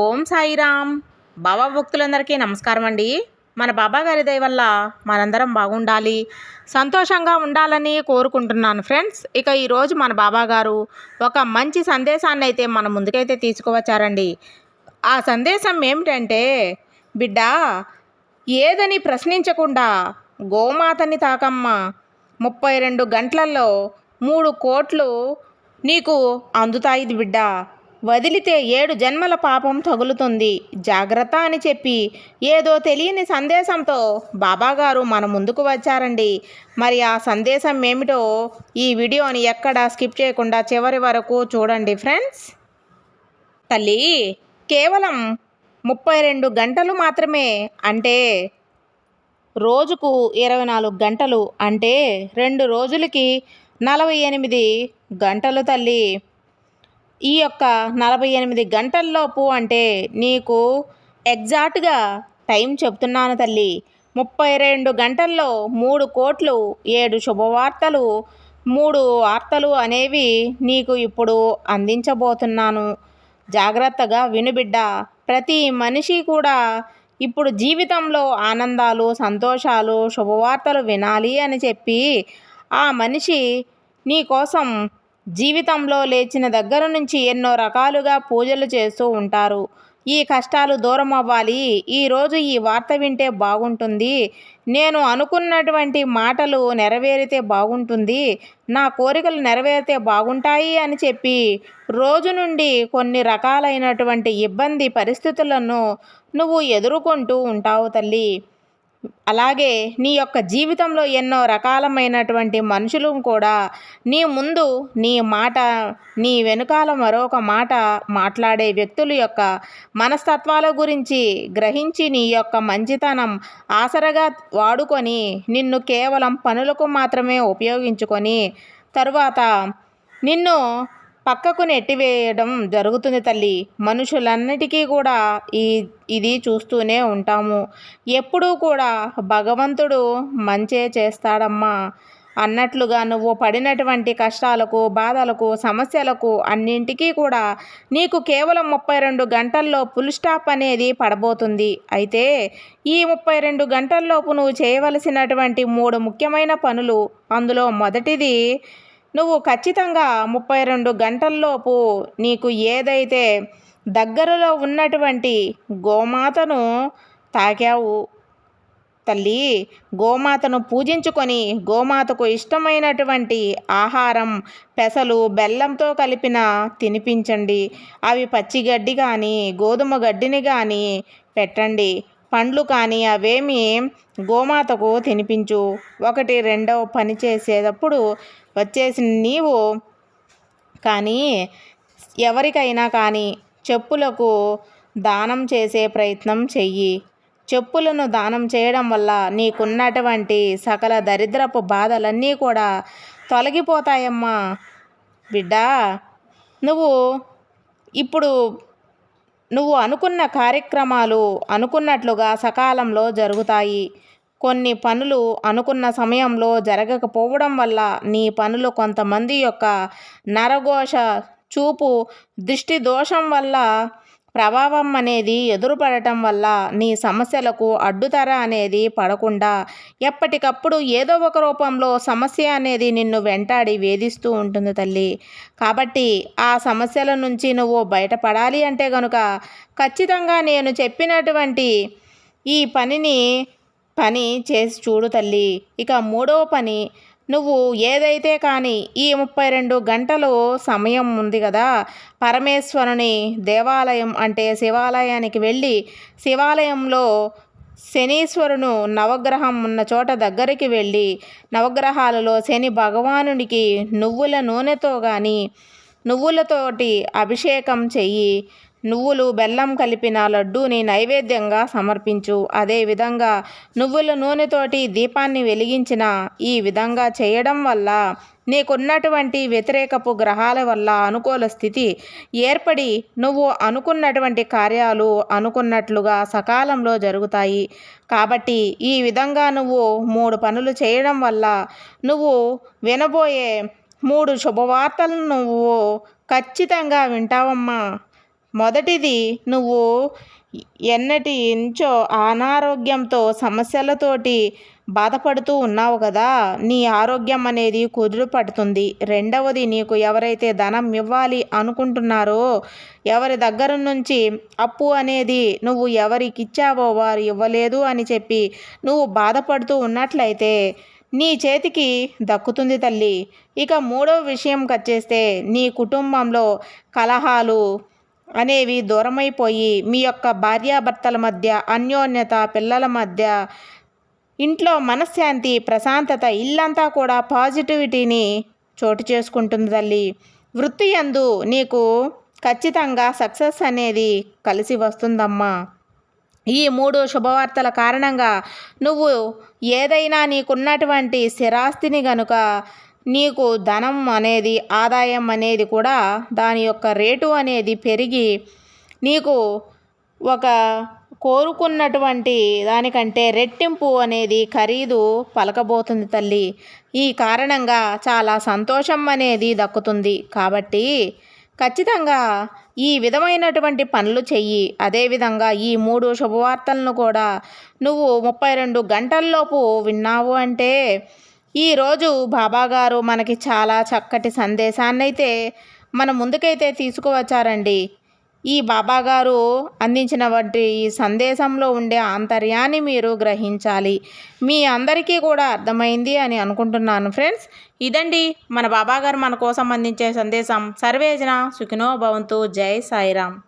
ఓం సాయిరామ్. బాబా భక్తులందరికీ నమస్కారం అండి. మన బాబా గారి దయ వల్ల మనందరం బాగుండాలి, సంతోషంగా ఉండాలని కోరుకుంటున్నాను ఫ్రెండ్స్. ఇక ఈరోజు మన బాబా గారు ఒక మంచి సందేశాన్ని అయితే మన ముందుకైతే తీసుకువచ్చారండి. ఆ సందేశం ఏమిటంటే, బిడ్డ ఏదని ప్రశ్నించకుండా గోమాతని తాకమ్మ, 32 గంటలలో 3 కోట్లు నీకు అందుతాయి బిడ్డ. వదిలితే 7 జన్మల పాపం తగులుతుంది, జాగ్రత్త అని చెప్పి ఏదో తెలియని సందేశంతో బాబాగారు మన ముందుకు వచ్చారండి. మరి ఆ సందేశం ఏమిటో ఈ వీడియోని ఎక్కడ స్కిప్ చేయకుండా చివరి వరకు చూడండి ఫ్రెండ్స్. తల్లి, కేవలం 32 గంటలు మాత్రమే, అంటే రోజుకు 24 గంటలు, అంటే 2 రోజులకి 48 గంటలు తల్లి. ఈ యొక్క 48 గంటల్లోపు, అంటే నీకు ఎగ్జాక్ట్గా టైం చెప్తున్నాను తల్లి. 32 గంటల్లో 3 కోట్లు, 7 శుభవార్తలు, 3 వార్తలు అనేవి నీకు ఇప్పుడు అందించబోతున్నాను. జాగ్రత్తగా వినుబిడ్డ. ప్రతి మనిషి కూడా ఇప్పుడు జీవితంలో ఆనందాలు, సంతోషాలు, శుభవార్తలు వినాలి అని చెప్పి ఆ మనిషి నీ కోసం జీవితంలో లేచిన దగ్గర నుంచి ఎన్నో రకాలుగా పూజలు చేస్తూ ఉంటారు. ఈ కష్టాలు దూరం అవ్వాలి, ఈరోజు ఈ వార్త వింటే బాగుంటుంది, నేను అనుకున్నటువంటి మాటలు నెరవేరితే బాగుంటుంది, నా కోరికలు నెరవేరితే బాగుంటాయి అని చెప్పి రోజు నుండి కొన్ని రకాలైనటువంటి ఇబ్బంది పరిస్థితులను నువ్వు ఎదుర్కొంటూ ఉంటావు తల్లి. అలాగే నీ యొక్క జీవితంలో ఎన్నో రకాలమైనటువంటి మనుషులు కూడా నీ ముందు నీ మాట, నీ వెనుకాల మరొక మాట మాట్లాడే వ్యక్తుల యొక్క మనస్తత్వాల గురించి గ్రహించి నీ యొక్క మంచితనం ఆసరగా వాడుకొని నిన్ను కేవలం పనులకు మాత్రమే ఉపయోగించుకొని తరువాత నిన్ను పక్కకు నెట్టివేయడం జరుగుతుంది తల్లి. మనుషులన్నిటికీ కూడా ఇది చూస్తూనే ఉంటాము. ఎప్పుడూ కూడా భగవంతుడు మంచే చేస్తాడమ్మా అన్నట్లుగా నువ్వు పడినటువంటి కష్టాలకు, బాధలకు, సమస్యలకు అన్నింటికీ కూడా నీకు కేవలం 32 గంటల్లో ఫుల్ స్టాప్ అనేది పడబోతుంది. అయితే ఈ 32 గంటల్లోపు నువ్వు చేయవలసినటువంటి 3 ముఖ్యమైన పనులు, అందులో మొదటిది, నువ్వు ఖచ్చితంగా 32 గంటల్లోపు నీకు ఏదైతే దగ్గరలో ఉన్నటువంటి గోమాతను తాకావు తల్లి, గోమాతను పూజించుకొని గోమాతకు ఇష్టమైనటువంటి ఆహారం పెసలు బెల్లంతో కలిపిన తినిపించండి. అవి పచ్చిగడ్డి కానీ గోధుమ గడ్డిని కానీ పెట్టండి. పండ్లు కానీ అవేమి గోమాతకు తినిపించు. ఒకటి రెండవ పని చేసేటప్పుడు వచ్చేసి నీవు కానీ ఎవరికైనా కానీ చెప్పులకు దానం చేసే ప్రయత్నం చెయ్యి. చెప్పులను దానం చేయడం వల్ల నీకున్నటువంటి సకల దరిద్రపు బాధలన్నీ కూడా తొలగిపోతాయమ్మా బిడ్డ. నువ్వు ఇప్పుడు నువ్వు అనుకున్న కార్యక్రమాలు అనుకున్నట్లుగా సకాలంలో జరుగుతాయి. కొన్ని పనులు అనుకున్న సమయంలో జరగకపోవడం వల్ల నీ పనులు కొంతమంది యొక్క నరఘోష చూపు దృష్టి దోషం వల్ల ప్రభావం అనేది ఎదురుపడటం వల్ల నీ సమస్యలకు అడ్డుతర అనేది పడకుండా ఎప్పటికప్పుడు ఏదో ఒక రూపంలో సమస్య అనేది నిన్ను వెంటాడి వేధిస్తూ ఉంటుంది తల్లి. కాబట్టి ఆ సమస్యల నుంచి నువ్వు బయటపడాలి అంటే కనుక ఖచ్చితంగా నేను చెప్పినటువంటి ఈ పని చేసి చూడు తల్లి. ఇక మూడవ పని, నువ్వు ఏదైతే కానీ ఈ 32 గంటలు సమయం ఉంది కదా, పరమేశ్వరుని దేవాలయం అంటే శివాలయానికి వెళ్ళి శివాలయంలో శనీశ్వరును నవగ్రహం ఉన్న చోట దగ్గరికి వెళ్ళి నవగ్రహాలలో శని భగవానుడికి నువ్వుల నూనెతో కానీ నువ్వులతోటి అభిషేకం చెయ్యి. నువ్వులు బెల్లం కలిపిన లడ్డూని నైవేద్యంగా సమర్పించు. అదేవిధంగా నువ్వుల నూనెతోటి దీపాన్ని వెలిగించిన ఈ విధంగా చేయడం వల్ల నీకున్నటువంటి వ్యతిరేకపు గ్రహాల వల్ల అనుకూల స్థితి ఏర్పడి నువ్వు అనుకున్నటువంటి కార్యాలు అనుకున్నట్లుగా సకాలంలో జరుగుతాయి. కాబట్టి ఈ విధంగా నువ్వు 3 పనులు చేయడం వల్ల నువ్వు వినబోయే 3 శుభవార్తలను నువ్వు ఖచ్చితంగా వింటావమ్మా. మొదటిది, నువ్వు ఎన్నటి నుంచో అనారోగ్యంతో సమస్యలతోటి బాధపడుతూ ఉన్నావు కదా, నీ ఆరోగ్యం అనేది కుదురు పడుతుంది. రెండవది, నీకు ఎవరైతే ధనం ఇవ్వాలి అనుకుంటున్నారో, ఎవరి దగ్గర నుంచి అప్పు అనేది నువ్వు ఎవరికి ఇచ్చావో వారు ఇవ్వలేదు అని చెప్పి నువ్వు బాధపడుతూ ఉన్నట్లయితే నీ చేతికి దక్కుతుంది తల్లి. ఇక మూడవ విషయంకి వచ్చేస్తే, నీ కుటుంబంలో కలహాలు అనేవి దూరమైపోయి మీ యొక్క భార్యాభర్తల మధ్య అన్యోన్యత, పిల్లల మధ్య ఇంట్లో మనశ్శాంతి, ప్రశాంతత, ఇల్లంతా కూడా పాజిటివిటీని చోటు చేసుకుంటుంది తల్లి. వృత్తి యందు నీకు ఖచ్చితంగా సక్సెస్ అనేది కలిసి వస్తుందమ్మా. ఈ 3 శుభవార్తల కారణంగా నువ్వు ఏదైనా నీకున్నటువంటి స్థిరాస్తిని గనుక నీకు ధనం అనేది, ఆదాయం అనేది కూడా దాని యొక్క రేటు అనేది పెరిగి నీకు ఒక కోరుకున్నటువంటి దానికంటే రెట్టింపు అనేది ఖరీదు పలకబోతుంది తల్లి. ఈ కారణంగా చాలా సంతోషం అనేది దక్కుతుంది. కాబట్టి ఖచ్చితంగా ఈ విధమైనటువంటి పనులు చెయ్యి. అదేవిధంగా ఈ 3 శుభవార్తలను కూడా నువ్వు 32 గంటల్లోపు విన్నావు అంటే ఈరోజు బాబాగారు మనకి చాలా చక్కటి సందేశాన్నైతే మన ముందుకైతే తీసుకువచ్చారండి. ఈ బాబాగారు అందించినటువంటి ఈ సందేశంలో ఉండే ఆంతర్యాన్ని మీరు గ్రహించాలి. మీ అందరికీ కూడా అర్థమైంది అని అనుకుంటున్నాను ఫ్రెండ్స్. ఇదండి మన బాబాగారు మన కోసం అందించే సందేశం. సర్వేజన సుఖినో భవంతు. జై సాయిరామ్.